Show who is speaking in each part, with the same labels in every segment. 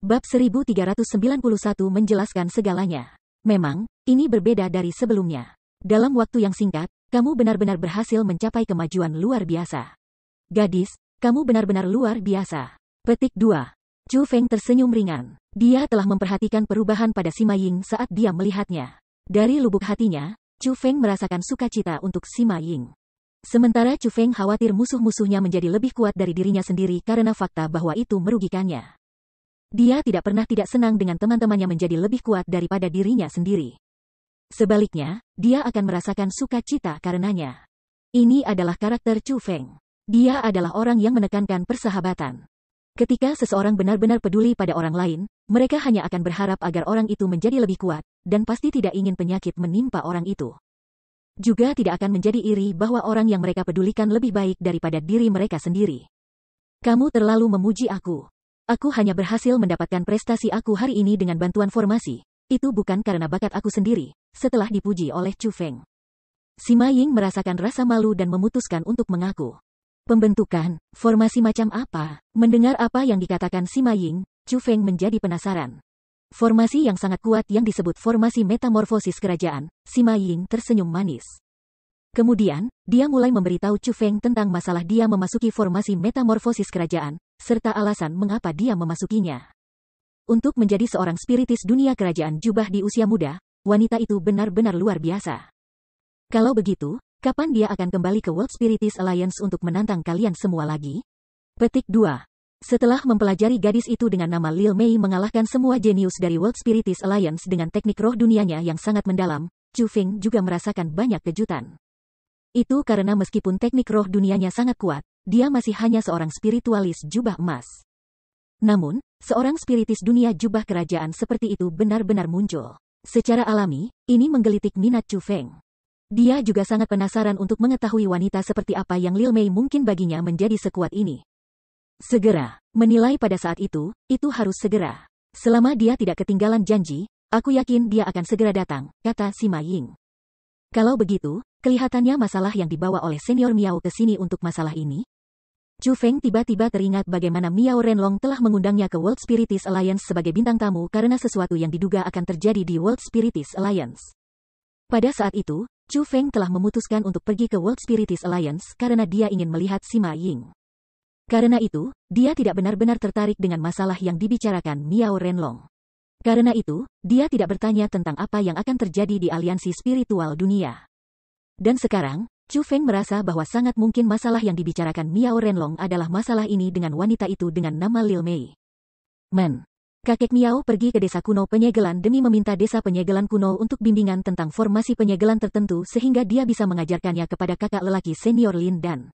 Speaker 1: Bab 1391 menjelaskan segalanya. Memang, ini berbeda dari sebelumnya. Dalam waktu yang singkat, kamu benar-benar berhasil mencapai kemajuan luar biasa. Gadis, kamu benar-benar luar biasa. Petik 2. Chu Feng tersenyum ringan. Dia telah memperhatikan perubahan pada Sima Ying saat dia melihatnya. Dari lubuk hatinya, Chu Feng merasakan sukacita untuk Sima Ying. Sementara Chu Feng khawatir musuh-musuhnya menjadi lebih kuat dari dirinya sendiri karena fakta bahwa itu merugikannya. Dia tidak pernah tidak senang dengan teman-temannya menjadi lebih kuat daripada dirinya sendiri. Sebaliknya, dia akan merasakan sukacita karenanya. Ini adalah karakter Chu Feng. Dia adalah orang yang menekankan persahabatan. Ketika seseorang benar-benar peduli pada orang lain, mereka hanya akan berharap agar orang itu menjadi lebih kuat, dan pasti tidak ingin penyakit menimpa orang itu. Juga tidak akan menjadi iri bahwa orang yang mereka pedulikan lebih baik daripada diri mereka sendiri. Kamu terlalu memuji aku. Aku hanya berhasil mendapatkan prestasi aku hari ini dengan bantuan formasi. Itu bukan karena bakat aku sendiri, setelah dipuji oleh Chu Feng. Sima Ying merasakan rasa malu dan memutuskan untuk mengaku. Pembentukan, formasi macam apa? Mendengar apa yang dikatakan Sima Ying, Chu Feng menjadi penasaran. Formasi yang sangat kuat yang disebut formasi metamorfosis kerajaan, Sima Ying tersenyum manis. Kemudian, dia mulai memberitahu Chu Feng tentang masalah dia memasuki formasi metamorfosis kerajaan, serta alasan mengapa dia memasukinya. Untuk menjadi seorang spiritis dunia kerajaan jubah di usia muda, wanita itu benar-benar luar biasa. Kalau begitu, kapan dia akan kembali ke World Spiritis Alliance untuk menantang kalian semua lagi? Petik 2. Setelah mempelajari gadis itu dengan nama Lil Mei mengalahkan semua jenius dari World Spiritis Alliance dengan teknik roh dunianya yang sangat mendalam, Chu Feng juga merasakan banyak kejutan. Itu karena meskipun teknik roh dunianya sangat kuat, dia masih hanya seorang spiritualis jubah emas. Namun, seorang spiritis dunia jubah kerajaan seperti itu benar-benar muncul. Secara alami, ini menggelitik minat Chu Feng. Dia juga sangat penasaran untuk mengetahui wanita seperti apa yang Lil Mei mungkin baginya menjadi sekuat ini. Segera, menilai pada saat itu harus segera. Selama dia tidak ketinggalan janji, aku yakin dia akan segera datang, kata Sima Ying. Kalau begitu, kelihatannya masalah yang dibawa oleh senior Miao ke sini untuk masalah ini. Chu Feng tiba-tiba teringat bagaimana Miao Renlong telah mengundangnya ke World Spiritis Alliance sebagai bintang tamu karena sesuatu yang diduga akan terjadi di World Spiritis Alliance. Pada saat itu, Chu Feng telah memutuskan untuk pergi ke World Spiritis Alliance karena dia ingin melihat Sima Ying. Karena itu, dia tidak benar-benar tertarik dengan masalah yang dibicarakan Miao Renlong. Karena itu, dia tidak bertanya tentang apa yang akan terjadi di aliansi spiritual dunia. Dan sekarang, Chu Feng merasa bahwa sangat mungkin masalah yang dibicarakan Miao Renlong adalah masalah ini dengan wanita itu dengan nama Lil Mei. Kakek Miao pergi ke desa kuno penyegelan demi meminta desa penyegelan kuno untuk bimbingan tentang formasi penyegelan tertentu sehingga dia bisa mengajarkannya kepada kakak lelaki senior Lin dan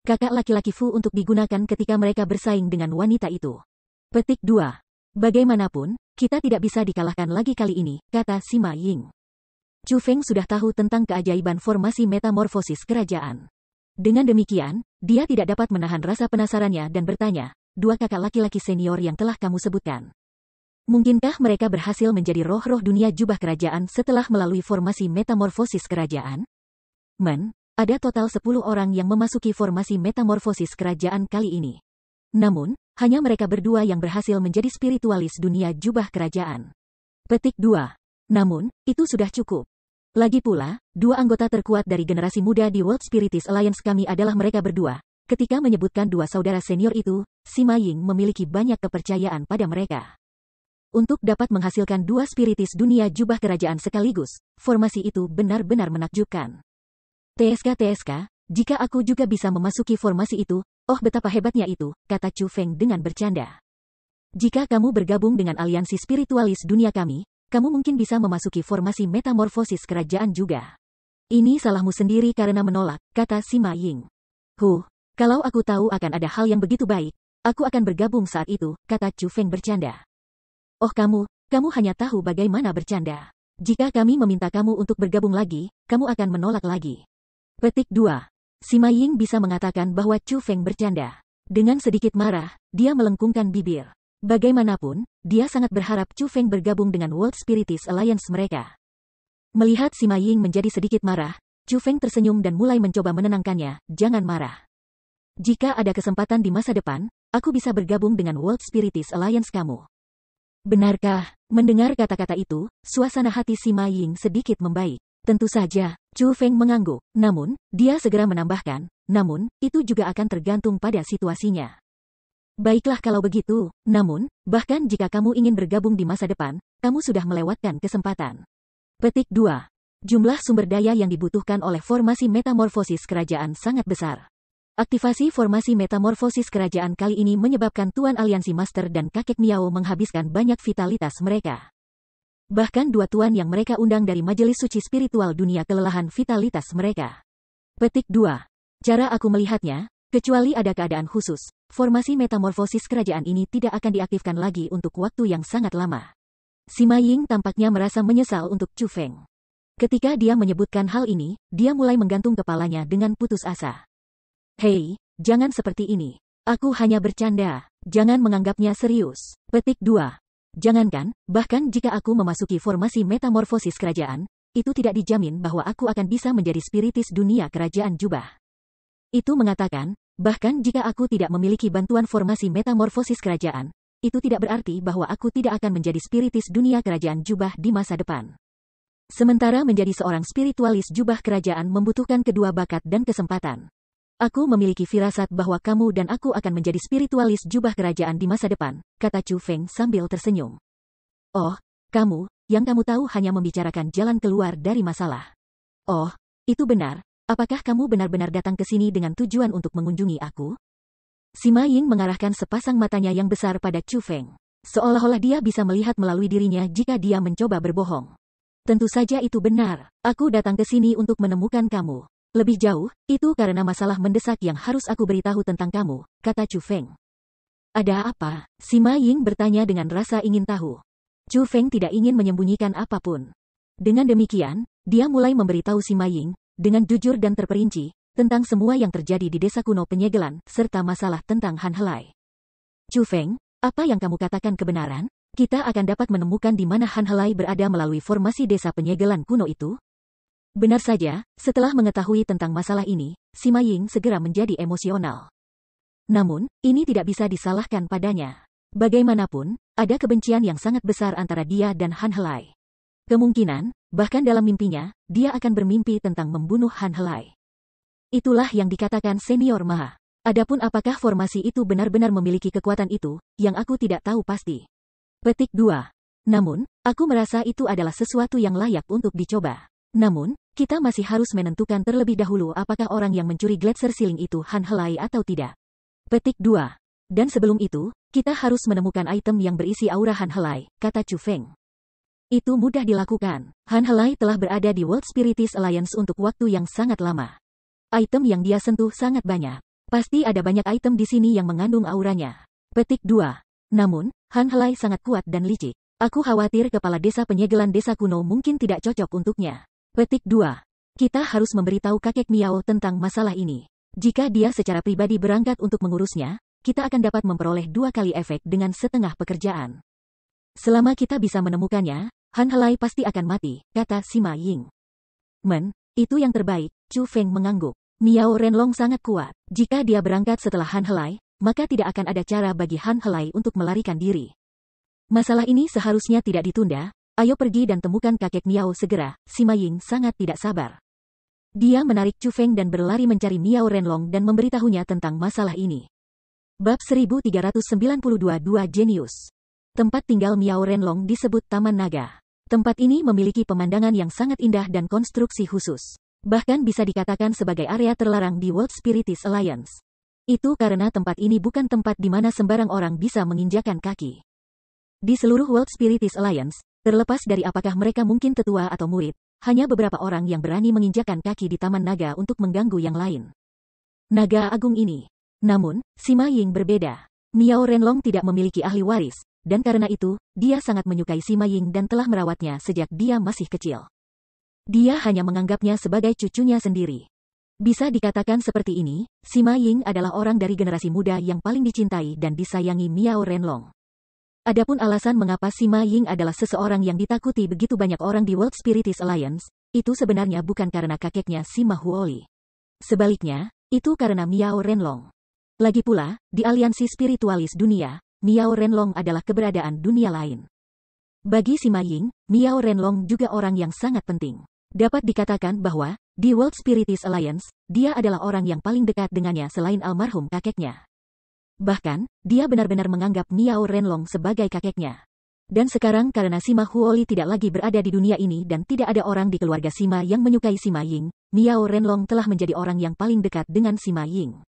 Speaker 1: kakak laki-laki Fu untuk digunakan ketika mereka bersaing dengan wanita itu. Petik 2. Bagaimanapun, kita tidak bisa dikalahkan lagi kali ini, kata Sima Ying. Chu Feng sudah tahu tentang keajaiban formasi metamorfosis kerajaan. Dengan demikian, dia tidak dapat menahan rasa penasarannya dan bertanya, dua kakak laki-laki senior yang telah kamu sebutkan. Mungkinkah mereka berhasil menjadi roh-roh dunia jubah kerajaan setelah melalui formasi metamorfosis kerajaan? Ada total 10 orang yang memasuki formasi metamorfosis kerajaan kali ini. Namun, hanya mereka berdua yang berhasil menjadi spiritualis dunia jubah kerajaan. Petik 2. Namun, itu sudah cukup. Lagi pula, dua anggota terkuat dari generasi muda di World Spiritis Alliance kami adalah mereka berdua. Ketika menyebutkan dua saudara senior itu, Sima Ying memiliki banyak kepercayaan pada mereka. Untuk dapat menghasilkan dua spiritis dunia jubah kerajaan sekaligus, formasi itu benar-benar menakjubkan. TSK, jika aku juga bisa memasuki formasi itu, oh betapa hebatnya itu, kata Chu Feng dengan bercanda. Jika kamu bergabung dengan aliansi spiritualis dunia kami, kamu mungkin bisa memasuki formasi metamorfosis kerajaan juga. Ini salahmu sendiri karena menolak, kata Sima Ying. Kalau aku tahu akan ada hal yang begitu baik, aku akan bergabung saat itu, kata Chu Feng bercanda. Oh kamu hanya tahu bagaimana bercanda. Jika kami meminta kamu untuk bergabung lagi, kamu akan menolak lagi. Petik 2. Sima Ying bisa mengatakan bahwa Chu Feng bercanda. Dengan sedikit marah, dia melengkungkan bibir. Bagaimanapun, dia sangat berharap Chu Feng bergabung dengan World Spiritis Alliance mereka. Melihat Sima Ying menjadi sedikit marah, Chu Feng tersenyum dan mulai mencoba menenangkannya, jangan marah. Jika ada kesempatan di masa depan, aku bisa bergabung dengan World Spiritis Alliance kamu. Benarkah? Mendengar kata-kata itu, suasana hati Sima Ying sedikit membaik. Tentu saja, Chu Feng mengangguk. Namun, dia segera menambahkan, namun, itu juga akan tergantung pada situasinya. Baiklah kalau begitu, namun, bahkan jika kamu ingin bergabung di masa depan, kamu sudah melewatkan kesempatan. Petik 2. Jumlah sumber daya yang dibutuhkan oleh formasi metamorfosis kerajaan sangat besar. Aktivasi formasi metamorfosis kerajaan kali ini menyebabkan Tuan Aliansi Master dan Kakek Miao menghabiskan banyak vitalitas mereka. Bahkan dua tuan yang mereka undang dari Majelis Suci Spiritual Dunia kelelahan vitalitas mereka. Petik 2. Cara aku melihatnya, kecuali ada keadaan khusus, formasi metamorfosis kerajaan ini tidak akan diaktifkan lagi untuk waktu yang sangat lama. Sima Ying tampaknya merasa menyesal untuk Chu Feng. Ketika dia menyebutkan hal ini, dia mulai menggantung kepalanya dengan putus asa. Hei, jangan seperti ini. Aku hanya bercanda. Jangan menganggapnya serius. Petik 2. Jangankan, bahkan jika aku memasuki formasi metamorfosis kerajaan, itu tidak dijamin bahwa aku akan bisa menjadi spiritis dunia kerajaan jubah. Itu mengatakan, bahkan jika aku tidak memiliki bantuan formasi metamorfosis kerajaan, itu tidak berarti bahwa aku tidak akan menjadi spiritis dunia kerajaan jubah di masa depan. Sementara menjadi seorang spiritualis jubah kerajaan membutuhkan kedua bakat dan kesempatan. Aku memiliki firasat bahwa kamu dan aku akan menjadi spiritualis jubah kerajaan di masa depan, kata Chu Feng sambil tersenyum. Oh, kamu, yang kamu tahu hanya membicarakan jalan keluar dari masalah. Oh, itu benar. Apakah kamu benar-benar datang ke sini dengan tujuan untuk mengunjungi aku? Sima Ying mengarahkan sepasang matanya yang besar pada Chu Feng. Seolah-olah dia bisa melihat melalui dirinya jika dia mencoba berbohong. Tentu saja itu benar. Aku datang ke sini untuk menemukan kamu. Lebih jauh, itu karena masalah mendesak yang harus aku beritahu tentang kamu, kata Chu Feng. Ada apa? Sima Ying bertanya dengan rasa ingin tahu. Chu Feng tidak ingin menyembunyikan apapun. Dengan demikian, dia mulai memberitahu Sima Ying, dengan jujur dan terperinci, tentang semua yang terjadi di desa kuno penyegelan, serta masalah tentang Han Helai. Chu Feng, apa yang kamu katakan kebenaran? Kita akan dapat menemukan di mana Han Helai berada melalui formasi desa penyegelan kuno itu? Benar saja, setelah mengetahui tentang masalah ini, Sima Ying segera menjadi emosional. Namun, ini tidak bisa disalahkan padanya. Bagaimanapun, ada kebencian yang sangat besar antara dia dan Han Helai. Kemungkinan, bahkan dalam mimpinya, dia akan bermimpi tentang membunuh Han Helai. Itulah yang dikatakan Senior Maha. Adapun apakah formasi itu benar-benar memiliki kekuatan itu, yang aku tidak tahu pasti. Petik 2. Namun, aku merasa itu adalah sesuatu yang layak untuk dicoba. Namun, kita masih harus menentukan terlebih dahulu apakah orang yang mencuri Gletser Ceiling itu Han Helai atau tidak. Petik 2. Dan sebelum itu, kita harus menemukan item yang berisi aura Han Helai, kata Chu Feng. Itu mudah dilakukan. Han Helai telah berada di World Spiritis Alliance untuk waktu yang sangat lama. Item yang dia sentuh sangat banyak. Pasti ada banyak item di sini yang mengandung auranya. Petik 2. Namun, Han Helai sangat kuat dan licik. Aku khawatir kepala desa penyegelan desa kuno mungkin tidak cocok untuknya. Petik 2. Kita harus memberitahu kakek Miao tentang masalah ini. Jika dia secara pribadi berangkat untuk mengurusnya, kita akan dapat memperoleh 2 kali efek dengan setengah pekerjaan. Selama kita bisa menemukannya, Han Helai pasti akan mati, kata Sima Ying. Itu yang terbaik, Chu Feng mengangguk. Miao Renlong sangat kuat. Jika dia berangkat setelah Han Helai, maka tidak akan ada cara bagi Han Helai untuk melarikan diri. Masalah ini seharusnya tidak ditunda. Ayo pergi dan temukan kakek Miao segera, Sima Ying sangat tidak sabar. Dia menarik Chu Feng dan berlari mencari Miao Renlong dan memberitahunya tentang masalah ini. Bab 1392 Dua Jenius. Tempat tinggal Miao Renlong disebut Taman Naga. Tempat ini memiliki pemandangan yang sangat indah dan konstruksi khusus. Bahkan bisa dikatakan sebagai area terlarang di World Spiritis Alliance. Itu karena tempat ini bukan tempat di mana sembarang orang bisa menginjakan kaki. Di seluruh World Spiritis Alliance, terlepas dari apakah mereka mungkin tetua atau murid, hanya beberapa orang yang berani menginjakan kaki di Taman Naga untuk mengganggu yang lain. Naga Agung ini. Namun, Sima Ying berbeda. Miao Renlong tidak memiliki ahli waris, dan karena itu, dia sangat menyukai Sima Ying dan telah merawatnya sejak dia masih kecil. Dia hanya menganggapnya sebagai cucunya sendiri. Bisa dikatakan seperti ini, Sima Ying adalah orang dari generasi muda yang paling dicintai dan disayangi Miao Renlong. Adapun alasan mengapa Sima Ying adalah seseorang yang ditakuti begitu banyak orang di World Spiritis Alliance, itu sebenarnya bukan karena kakeknya Sima Huoli. Sebaliknya, itu karena Miao Renlong. Lagi pula, di aliansi spiritualis dunia, Miao Renlong adalah keberadaan dunia lain. Bagi Sima Ying, Miao Renlong juga orang yang sangat penting. Dapat dikatakan bahwa, di World Spiritist Alliance, dia adalah orang yang paling dekat dengannya selain almarhum kakeknya. Bahkan, dia benar-benar menganggap Miao Renlong sebagai kakeknya. Dan sekarang karena Sima Huoli tidak lagi berada di dunia ini dan tidak ada orang di keluarga Sima yang menyukai Sima Ying, Miao Renlong telah menjadi orang yang paling dekat dengan Sima Ying.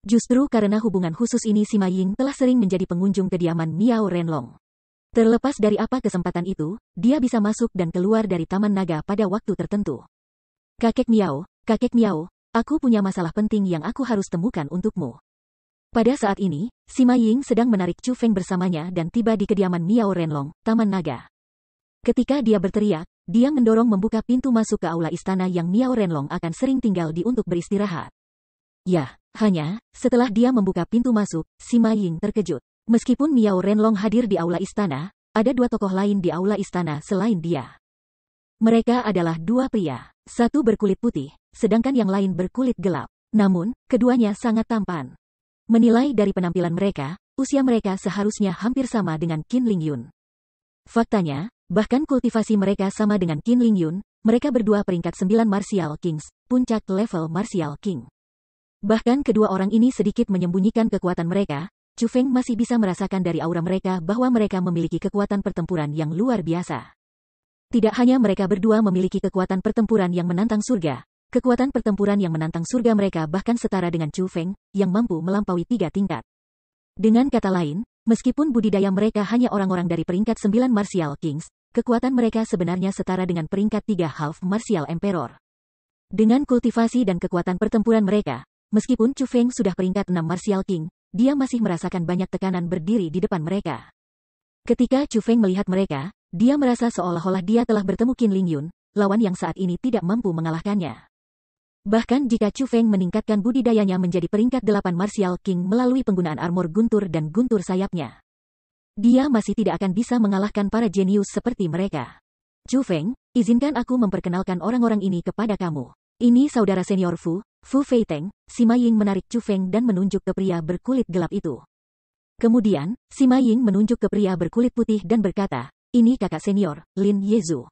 Speaker 1: Justru karena hubungan khusus ini Sima Ying telah sering menjadi pengunjung kediaman Miao Renlong. Terlepas dari apa kesempatan itu, dia bisa masuk dan keluar dari Taman Naga pada waktu tertentu. Kakek Miao, aku punya masalah penting yang aku harus temukan untukmu. Pada saat ini, Sima Ying sedang menarik Chu Feng bersamanya dan tiba di kediaman Miao Renlong, Taman Naga. Ketika dia berteriak, dia mendorong membuka pintu masuk ke aula istana yang Miao Renlong akan sering tinggal di untuk beristirahat. Ya, hanya, setelah dia membuka pintu masuk, Sima Ying terkejut. Meskipun Miao Renlong hadir di aula istana, ada dua tokoh lain di aula istana selain dia. Mereka adalah dua pria. Satu berkulit putih, sedangkan yang lain berkulit gelap. Namun, keduanya sangat tampan. Menilai dari penampilan mereka, usia mereka seharusnya hampir sama dengan Qin Lingyun. Faktanya, bahkan kultivasi mereka sama dengan Qin Lingyun, mereka berdua peringkat 9 Martial Kings, puncak level Martial King. Bahkan kedua orang ini sedikit menyembunyikan kekuatan mereka. Chu Feng masih bisa merasakan dari aura mereka bahwa mereka memiliki kekuatan pertempuran yang luar biasa. Tidak hanya mereka berdua memiliki kekuatan pertempuran yang menantang surga, kekuatan pertempuran yang menantang surga mereka bahkan setara dengan Chu Feng, yang mampu melampaui 3 tingkat. Dengan kata lain, meskipun budidaya mereka hanya orang-orang dari peringkat 9 Martial Kings, kekuatan mereka sebenarnya setara dengan peringkat 3 Half Martial Emperor. Dengan kultivasi dan kekuatan pertempuran mereka, meskipun Chu Feng sudah peringkat 6 Martial King, dia masih merasakan banyak tekanan berdiri di depan mereka. Ketika Chu Feng melihat mereka, dia merasa seolah-olah dia telah bertemu Qin Lingyun, lawan yang saat ini tidak mampu mengalahkannya. Bahkan jika Chu Feng meningkatkan budidayanya menjadi peringkat 8 Martial King melalui penggunaan armor guntur dan guntur sayapnya, dia masih tidak akan bisa mengalahkan para jenius seperti mereka. Chu Feng, izinkan aku memperkenalkan orang-orang ini kepada kamu. Ini saudara senior Fu Feiteng. Sima Ying menarik Chu Feng dan menunjuk ke pria berkulit gelap itu. Kemudian, Sima Ying menunjuk ke pria berkulit putih dan berkata, ini kakak senior, Lin Yezu.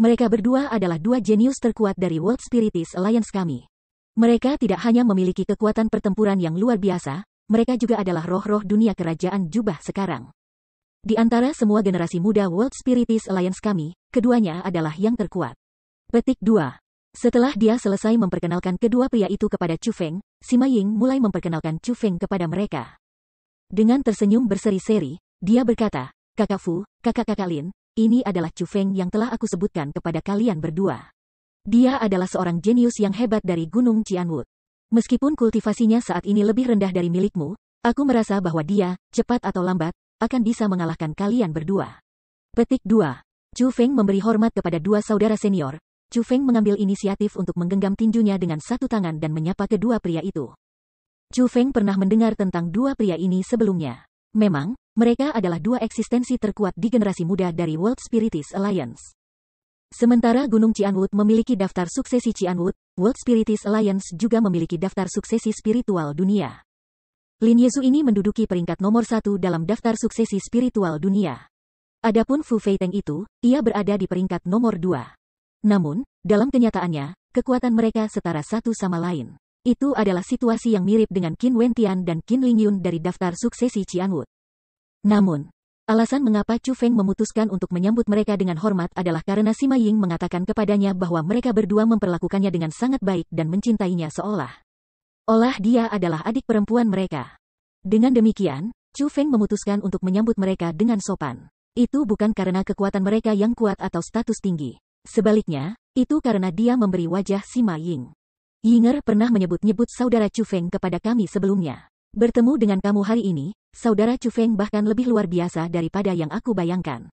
Speaker 1: Mereka berdua adalah dua jenius terkuat dari World Spiritist Alliance kami. Mereka tidak hanya memiliki kekuatan pertempuran yang luar biasa, mereka juga adalah roh-roh dunia kerajaan jubah sekarang. Di antara semua generasi muda World Spiritist Alliance kami, keduanya adalah yang terkuat. Petik 2. Setelah dia selesai memperkenalkan kedua pria itu kepada Chu Feng, Sima Ying mulai memperkenalkan Chu Feng kepada mereka. Dengan tersenyum berseri-seri, dia berkata, Kakak Fu, kakak-kakak Lin, ini adalah Chu Feng yang telah aku sebutkan kepada kalian berdua. Dia adalah seorang jenius yang hebat dari Gunung Qianwood. Meskipun kultivasinya saat ini lebih rendah dari milikmu, aku merasa bahwa dia, cepat atau lambat, akan bisa mengalahkan kalian berdua. Petik 2. Chu Feng memberi hormat kepada dua saudara senior. Chu Feng mengambil inisiatif untuk menggenggam tinjunya dengan satu tangan dan menyapa kedua pria itu. Chu Feng pernah mendengar tentang dua pria ini sebelumnya. Memang, mereka adalah dua eksistensi terkuat di generasi muda dari World Spiritist Alliance. Sementara Gunung Qianwood memiliki daftar suksesi Qianwood, World Spiritist Alliance juga memiliki daftar suksesi spiritual dunia. Lin Yezu ini menduduki peringkat nomor 1 dalam daftar suksesi spiritual dunia. Adapun Fu Feiteng itu, ia berada di peringkat nomor 2. Namun, dalam kenyataannya, kekuatan mereka setara satu sama lain. Itu adalah situasi yang mirip dengan Qin Wentian dan Qin Lingyun dari daftar suksesi Qianwood. Namun, alasan mengapa Chu Feng memutuskan untuk menyambut mereka dengan hormat adalah karena Sima Ying mengatakan kepadanya bahwa mereka berdua memperlakukannya dengan sangat baik dan mencintainya seolah-olah dia adalah adik perempuan mereka. Dengan demikian, Chu Feng memutuskan untuk menyambut mereka dengan sopan. Itu bukan karena kekuatan mereka yang kuat atau status tinggi. Sebaliknya, itu karena dia memberi wajah Sima Ying. Yinger pernah menyebut-nyebut saudara Chu Feng kepada kami sebelumnya. Bertemu dengan kamu hari ini, saudara Chu Feng bahkan lebih luar biasa daripada yang aku bayangkan.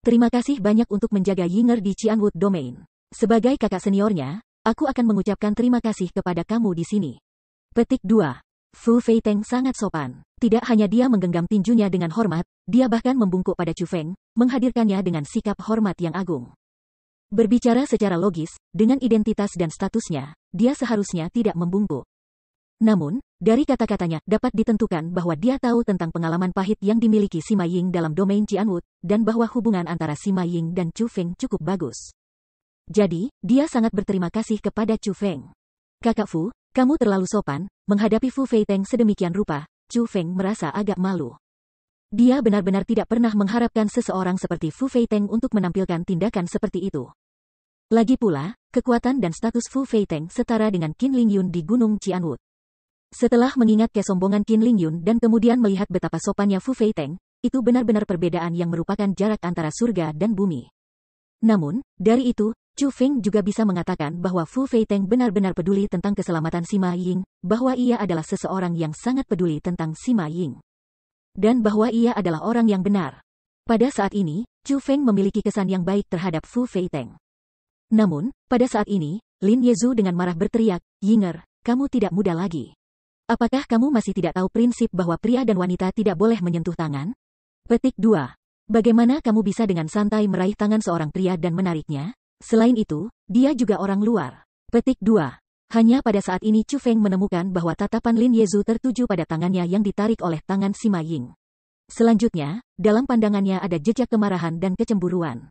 Speaker 1: Terima kasih banyak untuk menjaga Yinger di Qianwood Domain. Sebagai kakak seniornya, aku akan mengucapkan terima kasih kepada kamu di sini. Petik 2. Fu Feiteng sangat sopan. Tidak hanya dia menggenggam tinjunya dengan hormat, dia bahkan membungkuk pada Chu Feng, menghadirkannya dengan sikap hormat yang agung. Berbicara secara logis, dengan identitas dan statusnya, dia seharusnya tidak membungkuk. Namun, dari kata-katanya dapat ditentukan bahwa dia tahu tentang pengalaman pahit yang dimiliki Sima Ying dalam domain Qianwu, dan bahwa hubungan antara Sima Ying dan Chu Feng cukup bagus. Jadi, dia sangat berterima kasih kepada Chu Feng. Kakak Fu, kamu terlalu sopan, menghadapi Fu Feiteng sedemikian rupa. Chu Feng merasa agak malu. Dia benar-benar tidak pernah mengharapkan seseorang seperti Fu Feiteng untuk menampilkan tindakan seperti itu. Lagi pula, kekuatan dan status Fu Feiteng setara dengan Qin Lingyun di Gunung Qianwu. Setelah mengingat kesombongan Qin Lingyun dan kemudian melihat betapa sopannya Fu Feiteng, itu benar-benar perbedaan yang merupakan jarak antara surga dan bumi. Namun, dari itu, Chu Feng juga bisa mengatakan bahwa Fu Feiteng benar-benar peduli tentang keselamatan Sima Ying, bahwa ia adalah seseorang yang sangat peduli tentang Sima Ying. Dan bahwa ia adalah orang yang benar. Pada saat ini, Chu Feng memiliki kesan yang baik terhadap Fu Feiteng. Namun, pada saat ini, Lin Yezu dengan marah berteriak, "Yinger, kamu tidak muda lagi. Apakah kamu masih tidak tahu prinsip bahwa pria dan wanita tidak boleh menyentuh tangan?" Petik 2. Bagaimana kamu bisa dengan santai meraih tangan seorang pria dan menariknya? Selain itu, dia juga orang luar. Petik 2. Hanya pada saat ini Chu Feng menemukan bahwa tatapan Lin Yezu tertuju pada tangannya yang ditarik oleh tangan Sima Ying. Selanjutnya, dalam pandangannya ada jejak kemarahan dan kecemburuan.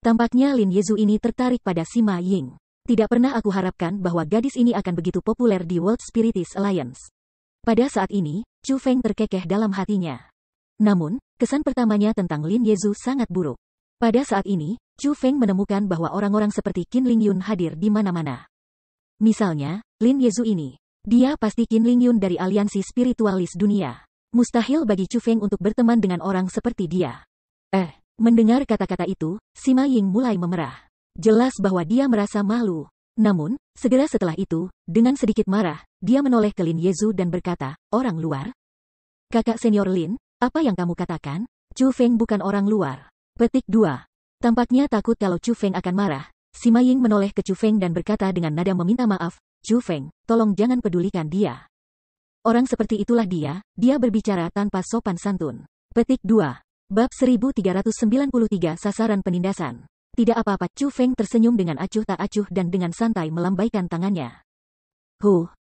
Speaker 1: Tampaknya Lin Yezu ini tertarik pada Sima Ying. Tidak pernah aku harapkan bahwa gadis ini akan begitu populer di World Spiritist Alliance. Pada saat ini, Chu Feng terkekeh dalam hatinya. Namun, kesan pertamanya tentang Lin Yezu sangat buruk. Pada saat ini, Chu Feng menemukan bahwa orang-orang seperti Qin Lingyun hadir di mana-mana. Misalnya, Lin Yezu ini. Dia pasti Qin Lingyun dari aliansi spiritualis dunia. Mustahil bagi Chu Feng untuk berteman dengan orang seperti dia. Mendengar kata-kata itu, Sima Ying mulai memerah. Jelas bahwa dia merasa malu. Namun, segera setelah itu, dengan sedikit marah, dia menoleh ke Lin Yezu dan berkata, "Orang luar? Kakak senior Lin, apa yang kamu katakan? Chu Feng bukan orang luar." Petik 2. Tampaknya takut kalau Chu Feng akan marah. Sima Ying menoleh ke Chu Feng dan berkata dengan nada meminta maaf, "Chu Feng, tolong jangan pedulikan dia. Orang seperti itulah dia berbicara tanpa sopan santun." Petik 2. Bab 1393 Sasaran Penindasan. Tidak apa-apa, Chu Feng tersenyum dengan acuh tak acuh dan dengan santai melambaikan tangannya.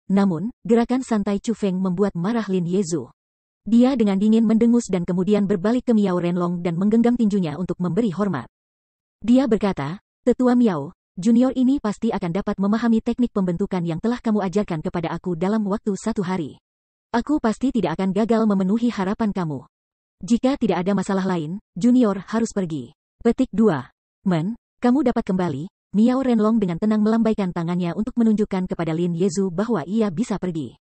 Speaker 1: Namun, gerakan santai Chu Feng membuat marah Lin Yezu. Dia dengan dingin mendengus dan kemudian berbalik ke Miao Renlong dan menggenggam tinjunya untuk memberi hormat. Dia berkata, "Tetua Miao, junior ini pasti akan dapat memahami teknik pembentukan yang telah kamu ajarkan kepada aku dalam waktu 1 hari. Aku pasti tidak akan gagal memenuhi harapan kamu. Jika tidak ada masalah lain, junior harus pergi." Petik 2. Kamu dapat kembali. Miao Renlong dengan tenang melambaikan tangannya untuk menunjukkan kepada Lin Yezu bahwa ia bisa pergi.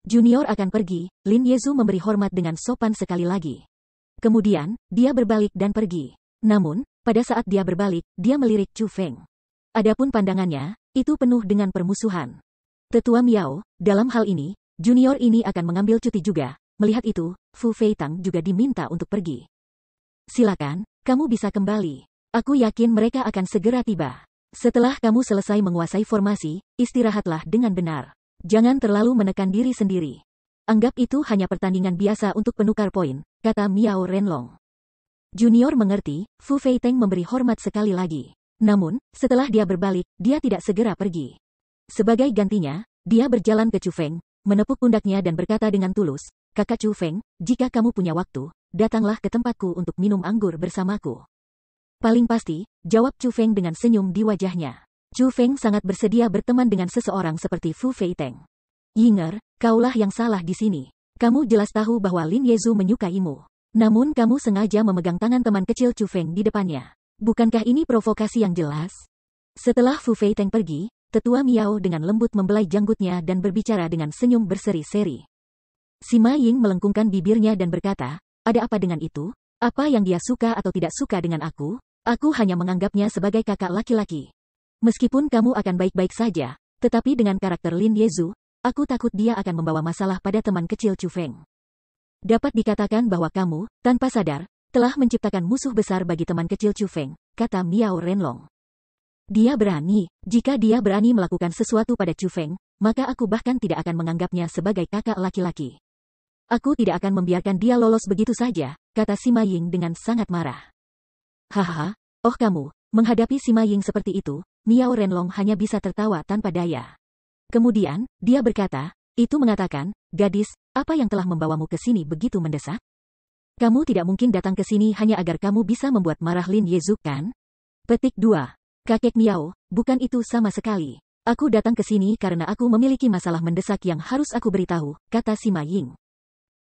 Speaker 1: Junior akan pergi. Lin Yezu memberi hormat dengan sopan sekali lagi. Kemudian, dia berbalik dan pergi. Namun, pada saat dia berbalik, dia melirik Chu Feng. Adapun pandangannya, itu penuh dengan permusuhan. "Tetua Miao, dalam hal ini, junior ini akan mengambil cuti juga." Melihat itu, Fu Feiteng juga diminta untuk pergi. "Silakan, kamu bisa kembali. Aku yakin mereka akan segera tiba. Setelah kamu selesai menguasai formasi, istirahatlah dengan benar. Jangan terlalu menekan diri sendiri. Anggap itu hanya pertandingan biasa untuk penukar poin," kata Miao Renlong. Junior mengerti. Fu Feiteng memberi hormat sekali lagi. Namun, setelah dia berbalik, dia tidak segera pergi. Sebagai gantinya, dia berjalan ke Chu Feng, menepuk pundaknya dan berkata dengan tulus, "Kakak Chu Feng, jika kamu punya waktu, datanglah ke tempatku untuk minum anggur bersamaku." "Paling pasti," jawab Chu Feng dengan senyum di wajahnya. Chu Feng sangat bersedia berteman dengan seseorang seperti Fu Feiteng. "Yinger, kaulah yang salah di sini. Kamu jelas tahu bahwa Lin Yezu menyukaimu. Namun kamu sengaja memegang tangan teman kecil Chu Feng di depannya. Bukankah ini provokasi yang jelas?" Setelah Fu Feiteng pergi, Tetua Miao dengan lembut membelai janggutnya dan berbicara dengan senyum berseri-seri. Sima Ying melengkungkan bibirnya dan berkata, "Ada apa dengan itu? Apa yang dia suka atau tidak suka dengan aku? Aku hanya menganggapnya sebagai kakak laki-laki. Meskipun kamu akan baik-baik saja, tetapi dengan karakter Lin Yezu, aku takut dia akan membawa masalah pada teman kecil Chu Feng. Dapat dikatakan bahwa kamu, tanpa sadar, telah menciptakan musuh besar bagi teman kecil Chu Feng," kata Miao Renlong. "Dia berani. Jika dia berani melakukan sesuatu pada Chu Feng, maka aku bahkan tidak akan menganggapnya sebagai kakak laki-laki. Aku tidak akan membiarkan dia lolos begitu saja," kata Sima Ying dengan sangat marah. "Hahaha, kamu." Menghadapi Sima Ying seperti itu, Miao Renlong hanya bisa tertawa tanpa daya. Kemudian, dia berkata, Itu mengatakan, gadis, apa yang telah membawamu ke sini begitu mendesak? Kamu tidak mungkin datang ke sini hanya agar kamu bisa membuat marah Lin Yezuk kan? Petik 2. Kakek Miao, bukan itu sama sekali. Aku datang ke sini karena aku memiliki masalah mendesak yang harus aku beritahu, kata Sima Ying.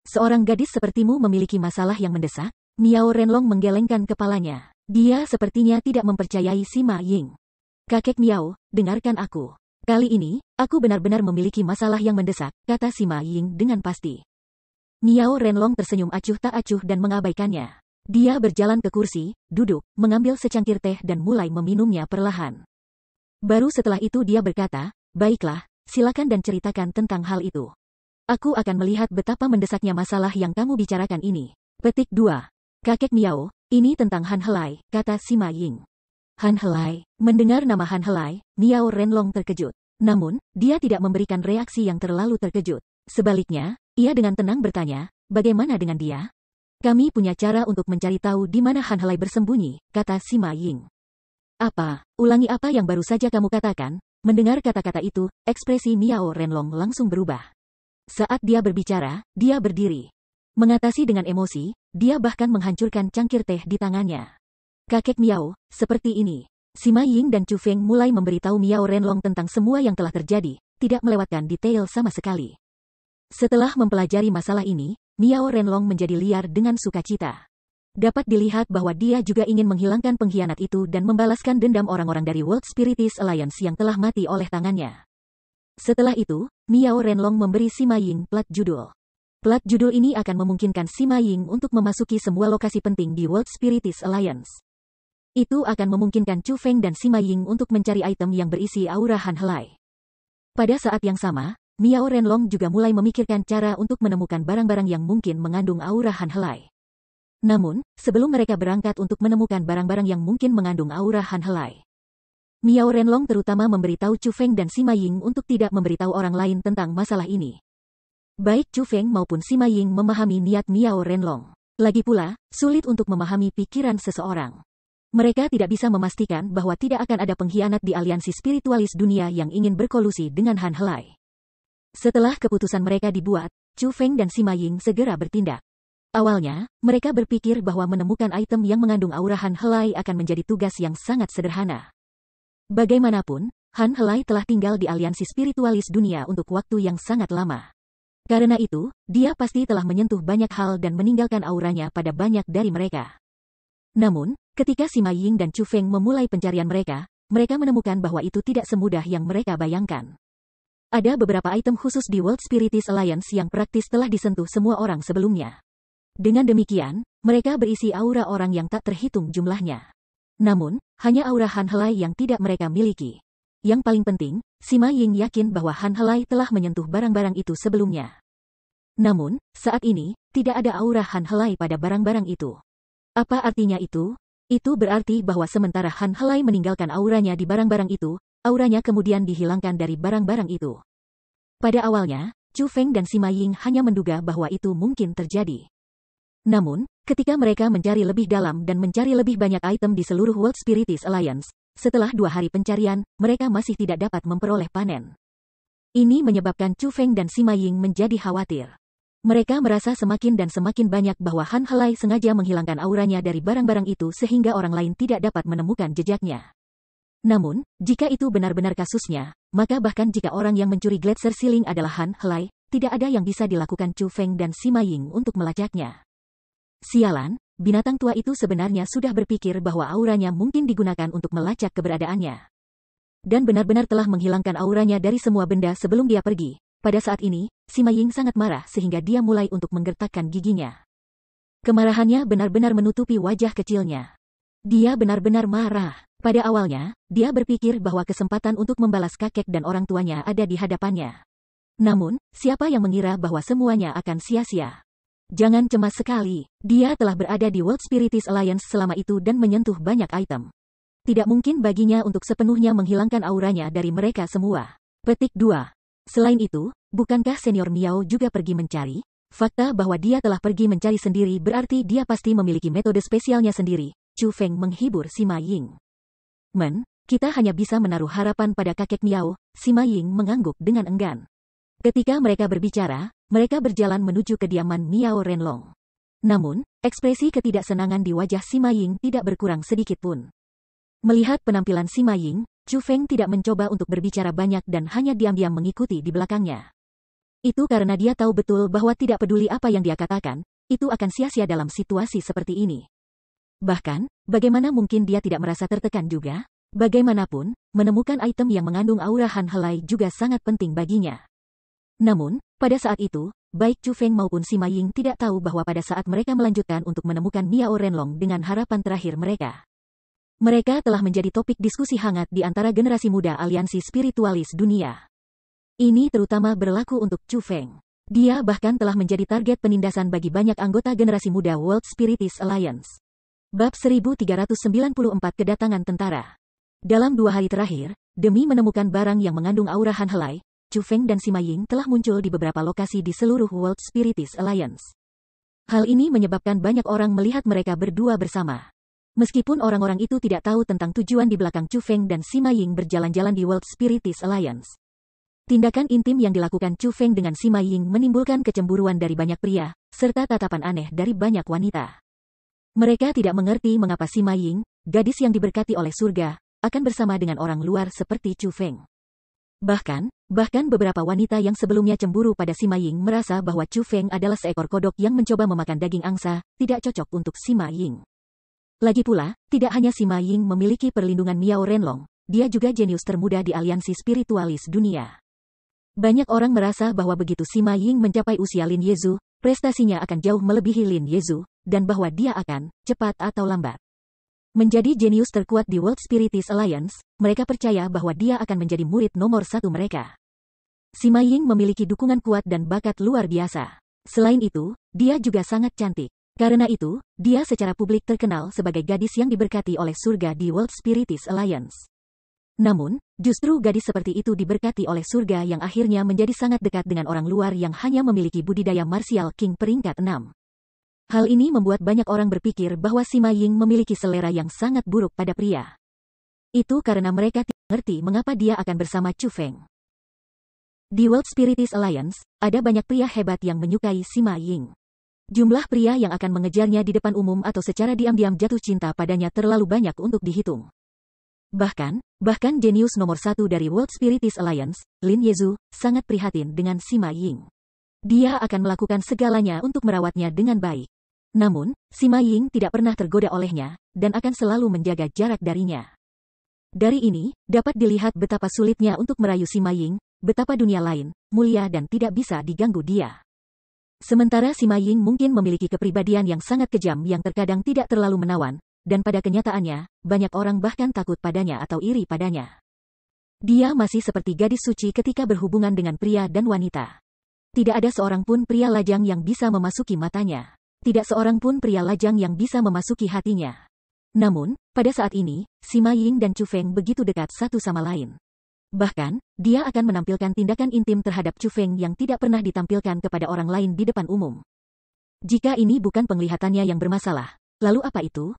Speaker 1: Seorang gadis sepertimu memiliki masalah yang mendesak? Miao Renlong menggelengkan kepalanya. Dia sepertinya tidak mempercayai Sima Ying. Kakek Miao, dengarkan aku. Kali ini, aku benar-benar memiliki masalah yang mendesak, kata Sima Ying dengan pasti. Miao Renlong tersenyum acuh tak acuh dan mengabaikannya. Dia berjalan ke kursi, duduk, mengambil secangkir teh dan mulai meminumnya perlahan. Baru setelah itu dia berkata, baiklah, silakan dan ceritakan tentang hal itu. Aku akan melihat betapa mendesaknya masalah yang kamu bicarakan ini. Petik 2. Kakek Miao, ini tentang Han Helai, kata Sima Ying. Han Helai. Mendengar nama Han Helai, Miao Renlong terkejut. Namun, dia tidak memberikan reaksi yang terlalu terkejut. Sebaliknya, ia dengan tenang bertanya, bagaimana dengan dia? Kami punya cara untuk mencari tahu di mana Han Helai bersembunyi, kata Sima Ying. Apa? Ulangi apa yang baru saja kamu katakan? Mendengar kata-kata itu, ekspresi Miao Renlong langsung berubah. Saat dia berbicara, dia berdiri. Mengatasi dengan emosi, dia bahkan menghancurkan cangkir teh di tangannya. Kakek Miao, seperti ini. Sima Ying dan Chu Feng mulai memberitahu Miao Renlong tentang semua yang telah terjadi, tidak melewatkan detail sama sekali. Setelah mempelajari masalah ini, Miao Renlong menjadi liar dengan sukacita. Dapat dilihat bahwa dia juga ingin menghilangkan pengkhianat itu dan membalaskan dendam orang-orang dari World Spiritist Alliance yang telah mati oleh tangannya. Setelah itu, Miao Renlong memberi Sima Ying plat judul. Plat judul ini akan memungkinkan Sima Ying untuk memasuki semua lokasi penting di World Spiritist Alliance. Itu akan memungkinkan Chu Feng dan Sima Ying untuk mencari item yang berisi aura Han Helai. Pada saat yang sama, Miao Renlong juga mulai memikirkan cara untuk menemukan barang-barang yang mungkin mengandung aura Han Helai. Namun, sebelum mereka berangkat untuk menemukan barang-barang yang mungkin mengandung aura Han Helai, Miao Renlong terutama memberitahu Chu Feng dan Sima Ying untuk tidak memberitahu orang lain tentang masalah ini. Baik Chu Feng maupun Sima Ying memahami niat Miao Renlong. Lagi pula, sulit untuk memahami pikiran seseorang. Mereka tidak bisa memastikan bahwa tidak akan ada pengkhianat di aliansi spiritualis dunia yang ingin berkolusi dengan Han Helai. Setelah keputusan mereka dibuat, Chu Feng dan Sima Ying segera bertindak. Awalnya, mereka berpikir bahwa menemukan item yang mengandung aura Han Helai akan menjadi tugas yang sangat sederhana. Bagaimanapun, Han Helai telah tinggal di aliansi spiritualis dunia untuk waktu yang sangat lama. Karena itu, dia pasti telah menyentuh banyak hal dan meninggalkan auranya pada banyak dari mereka. Namun, ketika Sima Ying dan Chu Feng memulai pencarian mereka menemukan bahwa itu tidak semudah yang mereka bayangkan. Ada beberapa item khusus di World Spiritist Alliance yang praktis telah disentuh semua orang sebelumnya. Dengan demikian, mereka berisi aura orang yang tak terhitung jumlahnya. Namun, hanya aura Han Helai yang tidak mereka miliki. Yang paling penting, Sima Ying yakin bahwa Han Helai telah menyentuh barang-barang itu sebelumnya. Namun, saat ini, tidak ada aura Han Helai pada barang-barang itu. Apa artinya itu? Itu berarti bahwa sementara Han Helai meninggalkan auranya di barang-barang itu, auranya kemudian dihilangkan dari barang-barang itu. Pada awalnya, Chu Feng dan Sima Ying hanya menduga bahwa itu mungkin terjadi. Namun, ketika mereka mencari lebih dalam dan mencari lebih banyak item di seluruh World Spiritist Alliance, setelah 2 hari pencarian, mereka masih tidak dapat memperoleh panen. Ini menyebabkan Chu Feng dan Sima Ying menjadi khawatir. Mereka merasa semakin dan semakin banyak bahwa Han Helai sengaja menghilangkan auranya dari barang-barang itu sehingga orang lain tidak dapat menemukan jejaknya. Namun, jika itu benar-benar kasusnya, maka bahkan jika orang yang mencuri Gletser Ceiling adalah Han Helai, tidak ada yang bisa dilakukan Chu Feng dan Sima Ying untuk melacaknya. Sialan, binatang tua itu sebenarnya sudah berpikir bahwa auranya mungkin digunakan untuk melacak keberadaannya. Dan benar-benar telah menghilangkan auranya dari semua benda sebelum dia pergi. Pada saat ini, Sima Ying sangat marah sehingga dia mulai untuk menggertakkan giginya. Kemarahannya benar-benar menutupi wajah kecilnya. Dia benar-benar marah. Pada awalnya, dia berpikir bahwa kesempatan untuk membalas kakek dan orang tuanya ada di hadapannya. Namun, siapa yang mengira bahwa semuanya akan sia-sia? Jangan cemas sekali, dia telah berada di World Spiritist Alliance selama itu dan menyentuh banyak item. Tidak mungkin baginya untuk sepenuhnya menghilangkan auranya dari mereka semua. Petik 2. Selain itu, bukankah senior Miao juga pergi mencari? Fakta bahwa dia telah pergi mencari sendiri berarti dia pasti memiliki metode spesialnya sendiri. Chu Feng menghibur Sima Ying. Kita hanya bisa menaruh harapan pada kakek Miao. Sima Ying mengangguk dengan enggan. Ketika mereka berbicara, mereka berjalan menuju kediaman Miao Renlong. Namun, ekspresi ketidaksenangan di wajah Sima Ying tidak berkurang sedikit pun. Melihat penampilan Sima Ying, Chu Feng tidak mencoba untuk berbicara banyak dan hanya diam-diam mengikuti di belakangnya. Itu karena dia tahu betul bahwa tidak peduli apa yang dia katakan, itu akan sia-sia dalam situasi seperti ini. Bahkan, bagaimana mungkin dia tidak merasa tertekan juga? Bagaimanapun, menemukan item yang mengandung aura Han Helai juga sangat penting baginya. Namun, pada saat itu, baik Chu Feng maupun Sima Ying tidak tahu bahwa pada saat mereka melanjutkan untuk menemukan Miao Renlong dengan harapan terakhir mereka. Mereka telah menjadi topik diskusi hangat di antara generasi muda aliansi spiritualis dunia. Ini terutama berlaku untuk Chu Feng. Dia bahkan telah menjadi target penindasan bagi banyak anggota generasi muda World Spiritist Alliance. Bab 1394 Kedatangan Tentara. Dalam 2 hari terakhir, demi menemukan barang yang mengandung aura Han Helai, Chu Feng dan Sima Ying telah muncul di beberapa lokasi di seluruh World Spiritist Alliance. Hal ini menyebabkan banyak orang melihat mereka berdua bersama. Meskipun orang-orang itu tidak tahu tentang tujuan di belakang Chu Feng dan Sima Ying berjalan-jalan di World Spiritist Alliance. Tindakan intim yang dilakukan Chu Feng dengan Sima Ying menimbulkan kecemburuan dari banyak pria, serta tatapan aneh dari banyak wanita. Mereka tidak mengerti mengapa Sima Ying, gadis yang diberkati oleh surga, akan bersama dengan orang luar seperti Chu Feng. Bahkan beberapa wanita yang sebelumnya cemburu pada Sima Ying merasa bahwa Chu Feng adalah seekor kodok yang mencoba memakan daging angsa, tidak cocok untuk Sima Ying. Lagi pula, tidak hanya Sima Ying memiliki perlindungan Miao Renlong, dia juga jenius termuda di aliansi spiritualis dunia. Banyak orang merasa bahwa begitu Sima Ying mencapai usia Lin Yezu, prestasinya akan jauh melebihi Lin Yezu, dan bahwa dia akan, cepat atau lambat, menjadi jenius terkuat di World Spiritist Alliance. Mereka percaya bahwa dia akan menjadi murid nomor 1 mereka. Sima Ying memiliki dukungan kuat dan bakat luar biasa. Selain itu, dia juga sangat cantik. Karena itu, dia secara publik terkenal sebagai gadis yang diberkati oleh surga di World Spiritist Alliance. Namun, justru gadis seperti itu diberkati oleh surga yang akhirnya menjadi sangat dekat dengan orang luar yang hanya memiliki budidaya Martial King peringkat 6. Hal ini membuat banyak orang berpikir bahwa Sima Ying memiliki selera yang sangat buruk pada pria. Itu karena mereka tidak mengerti mengapa dia akan bersama Chu Feng. Di World Spiritist Alliance, ada banyak pria hebat yang menyukai Sima Ying. Jumlah pria yang akan mengejarnya di depan umum atau secara diam-diam jatuh cinta padanya terlalu banyak untuk dihitung. Bahkan jenius nomor 1 dari World Spiritist Alliance, Lin Yezu, sangat prihatin dengan Sima Ying. Dia akan melakukan segalanya untuk merawatnya dengan baik. Namun, Sima Ying tidak pernah tergoda olehnya, dan akan selalu menjaga jarak darinya. Dari ini, dapat dilihat betapa sulitnya untuk merayu Sima Ying, betapa dunia lain, mulia dan tidak bisa diganggu dia. Sementara Sima Ying mungkin memiliki kepribadian yang sangat kejam yang terkadang tidak terlalu menawan, dan pada kenyataannya, banyak orang bahkan takut padanya atau iri padanya. Dia masih seperti gadis suci ketika berhubungan dengan pria dan wanita. Tidak ada seorang pun pria lajang yang bisa memasuki matanya. Tidak seorang pun pria lajang yang bisa memasuki hatinya. Namun, pada saat ini, Sima Ying dan Chu Feng begitu dekat satu sama lain. Bahkan, dia akan menampilkan tindakan intim terhadap Chu Feng yang tidak pernah ditampilkan kepada orang lain di depan umum. Jika ini bukan penglihatannya yang bermasalah, lalu apa itu?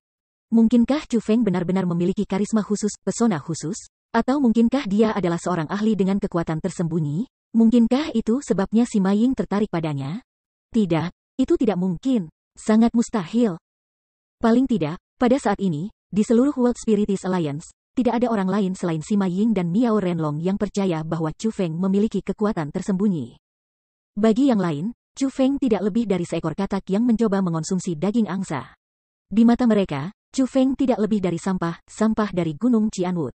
Speaker 1: Mungkinkah Chu Feng benar-benar memiliki karisma khusus, pesona khusus? Atau mungkinkah dia adalah seorang ahli dengan kekuatan tersembunyi? Mungkinkah itu sebabnya Sima Ying tertarik padanya? Tidak, itu tidak mungkin. Sangat mustahil. Paling tidak, pada saat ini, di seluruh World Spiritist Alliance, tidak ada orang lain selain Sima Ying dan Miao Renlong yang percaya bahwa Chu Feng memiliki kekuatan tersembunyi. Bagi yang lain, Chu Feng tidak lebih dari seekor katak yang mencoba mengonsumsi daging angsa. Di mata mereka, Chu Feng tidak lebih dari sampah dari Gunung Qianwood.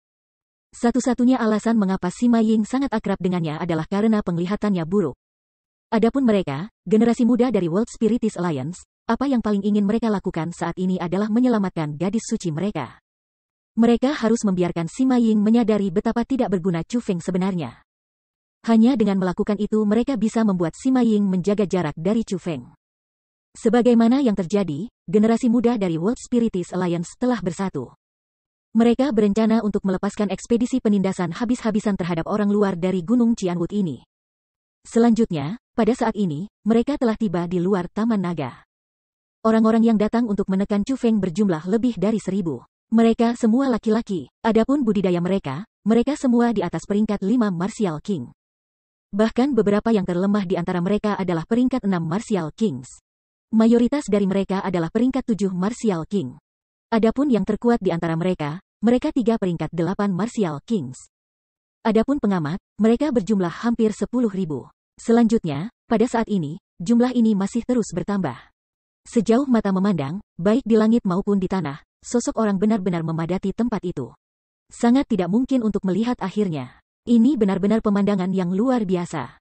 Speaker 1: Satu-satunya alasan mengapa Sima Ying sangat akrab dengannya adalah karena penglihatannya buruk. Adapun mereka, generasi muda dari World Spiritist Alliance, apa yang paling ingin mereka lakukan saat ini adalah menyelamatkan gadis suci mereka. Mereka harus membiarkan Sima Ying menyadari betapa tidak berguna Chu Feng sebenarnya. Hanya dengan melakukan itu mereka bisa membuat Sima Ying menjaga jarak dari Chu Feng. Sebagaimana yang terjadi, generasi muda dari World Spiritist Alliance telah bersatu. Mereka berencana untuk melepaskan ekspedisi penindasan habis-habisan terhadap orang luar dari Gunung Qianwood ini. Selanjutnya, pada saat ini, mereka telah tiba di luar Taman Naga. Orang-orang yang datang untuk menekan Chu Feng berjumlah lebih dari 1000. Mereka semua laki-laki. Adapun budidaya mereka semua di atas peringkat 5 Martial King. Bahkan beberapa yang terlemah di antara mereka adalah peringkat 6 Martial Kings. Mayoritas dari mereka adalah peringkat 7 Martial King. Adapun yang terkuat di antara mereka, mereka 3 peringkat 8 Martial Kings. Adapun pengamat, mereka berjumlah hampir 10.000. Selanjutnya, pada saat ini, jumlah ini masih terus bertambah. Sejauh mata memandang, baik di langit maupun di tanah, sosok orang benar-benar memadati tempat itu. Sangat tidak mungkin untuk melihat akhirnya. Ini benar-benar pemandangan yang luar biasa.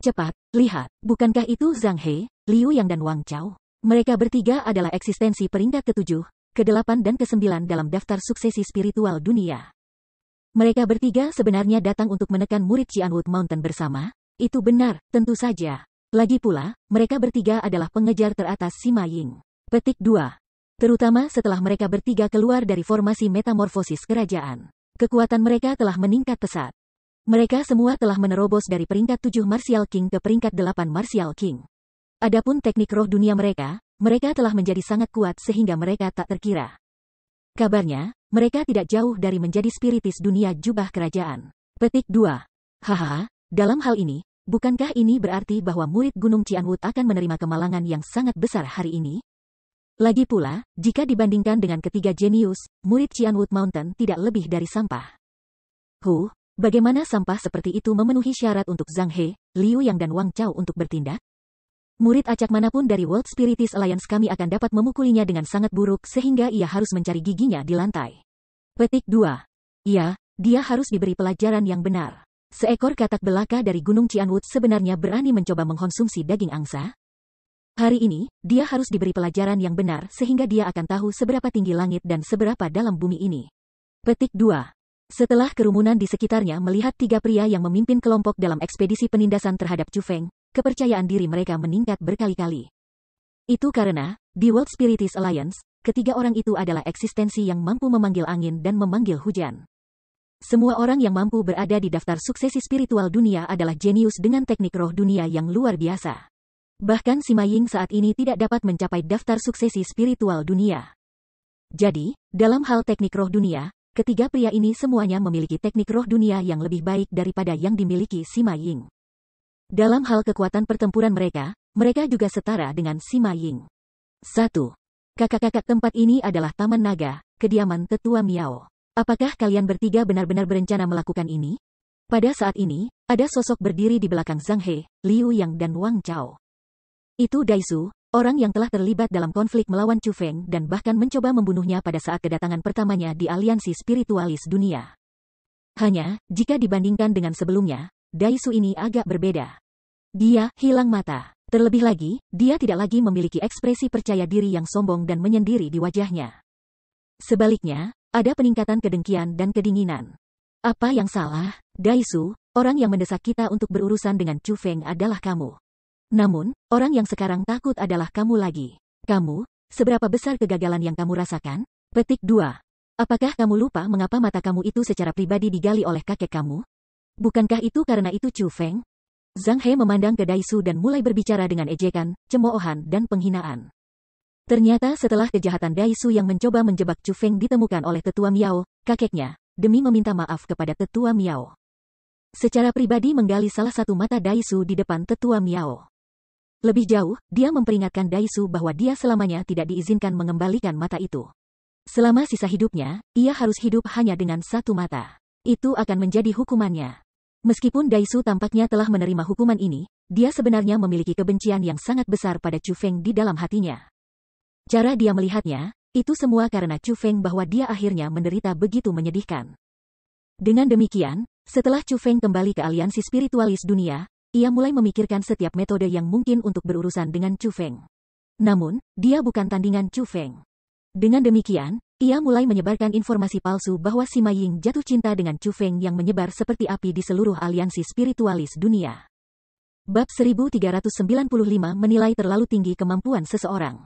Speaker 1: Cepat, lihat, bukankah itu Zhang He, Liu Yang dan Wang Chao? Mereka bertiga adalah eksistensi peringkat ke-7, ke-8 dan ke-9 dalam daftar suksesi spiritual dunia. Mereka bertiga sebenarnya datang untuk menekan murid Qianwood Mountain bersama. Itu benar, tentu saja. Lagi pula, mereka bertiga adalah pengejar teratas Sima Ying. Petik 2. Terutama setelah mereka bertiga keluar dari formasi metamorfosis kerajaan. Kekuatan mereka telah meningkat pesat. Mereka semua telah menerobos dari peringkat 7 Martial King ke peringkat 8 Martial King. Adapun teknik roh dunia mereka telah menjadi sangat kuat sehingga mereka tak terkira. Kabarnya, mereka tidak jauh dari menjadi spiritis dunia jubah kerajaan. Petik 2. Hahaha, dalam hal ini, bukankah ini berarti bahwa murid Gunung Qianwood akan menerima kemalangan yang sangat besar hari ini? Lagi pula, jika dibandingkan dengan ketiga jenius, murid Qianwood Mountain tidak lebih dari sampah. Bagaimana sampah seperti itu memenuhi syarat untuk Zhang He, Liu Yang dan Wang Chao untuk bertindak? Murid acak manapun dari World Spiritis Alliance kami akan dapat memukulinya dengan sangat buruk sehingga ia harus mencari giginya di lantai. Petik 2. Ya, dia harus diberi pelajaran yang benar. Seekor katak belaka dari Gunung Qianwood sebenarnya berani mencoba mengkonsumsi daging angsa? Hari ini, dia harus diberi pelajaran yang benar sehingga dia akan tahu seberapa tinggi langit dan seberapa dalam bumi ini. Petik 2. Setelah kerumunan di sekitarnya melihat 3 pria yang memimpin kelompok dalam ekspedisi penindasan terhadap Chu Feng, kepercayaan diri mereka meningkat berkali-kali. Itu karena, di World Spiritis Alliance, ketiga orang itu adalah eksistensi yang mampu memanggil angin dan memanggil hujan. Semua orang yang mampu berada di daftar suksesi spiritual dunia adalah jenius dengan teknik roh dunia yang luar biasa. Bahkan Sima Ying saat ini tidak dapat mencapai daftar suksesi spiritual dunia. Jadi, dalam hal teknik roh dunia, ketiga pria ini semuanya memiliki teknik roh dunia yang lebih baik daripada yang dimiliki Sima Ying. Dalam hal kekuatan pertempuran mereka juga setara dengan Sima Ying. 1. Kakak-kakak tempat ini adalah Taman Naga, kediaman Tetua Miao. Apakah kalian bertiga benar-benar berencana melakukan ini? Pada saat ini, ada sosok berdiri di belakang Zhang He, Liu Yang dan Wang Chao. Itu Daisu, orang yang telah terlibat dalam konflik melawan Chu Feng dan bahkan mencoba membunuhnya pada saat kedatangan pertamanya di aliansi spiritualis dunia. Hanya, jika dibandingkan dengan sebelumnya, Daisu ini agak berbeda. Dia hilang mata. Terlebih lagi, dia tidak lagi memiliki ekspresi percaya diri yang sombong dan menyendiri di wajahnya. Sebaliknya, ada peningkatan kedengkian dan kedinginan. Apa yang salah, Daisu? Orang yang mendesak kita untuk berurusan dengan Chu Feng adalah kamu. Namun, orang yang sekarang takut adalah kamu lagi. Kamu, seberapa besar kegagalan yang kamu rasakan? Petik 2. Apakah kamu lupa mengapa mata kamu itu secara pribadi digali oleh kakek kamu? Bukankah itu karena itu Chu Feng? Zhang He memandang ke Daisu dan mulai berbicara dengan ejekan, cemoohan dan penghinaan. Ternyata setelah kejahatan Daisu yang mencoba menjebak Chu Feng ditemukan oleh Tetua Miao, kakeknya, demi meminta maaf kepada Tetua Miao. Secara pribadi menggali salah satu mata Daisu di depan Tetua Miao. Lebih jauh, dia memperingatkan Daisu bahwa dia selamanya tidak diizinkan mengembalikan mata itu. Selama sisa hidupnya, ia harus hidup hanya dengan satu mata. Itu akan menjadi hukumannya. Meskipun Daisu tampaknya telah menerima hukuman ini, dia sebenarnya memiliki kebencian yang sangat besar pada Chu Feng di dalam hatinya. Cara dia melihatnya, itu semua karena Chu Feng bahwa dia akhirnya menderita begitu menyedihkan. Dengan demikian, setelah Chu Feng kembali ke aliansi spiritualis dunia, ia mulai memikirkan setiap metode yang mungkin untuk berurusan dengan Chu Feng. Namun, dia bukan tandingan Chu Feng. Dengan demikian, ia mulai menyebarkan informasi palsu bahwa Sima Ying jatuh cinta dengan Chu Feng yang menyebar seperti api di seluruh aliansi spiritualis dunia. Bab 1395 menilai terlalu tinggi kemampuan seseorang.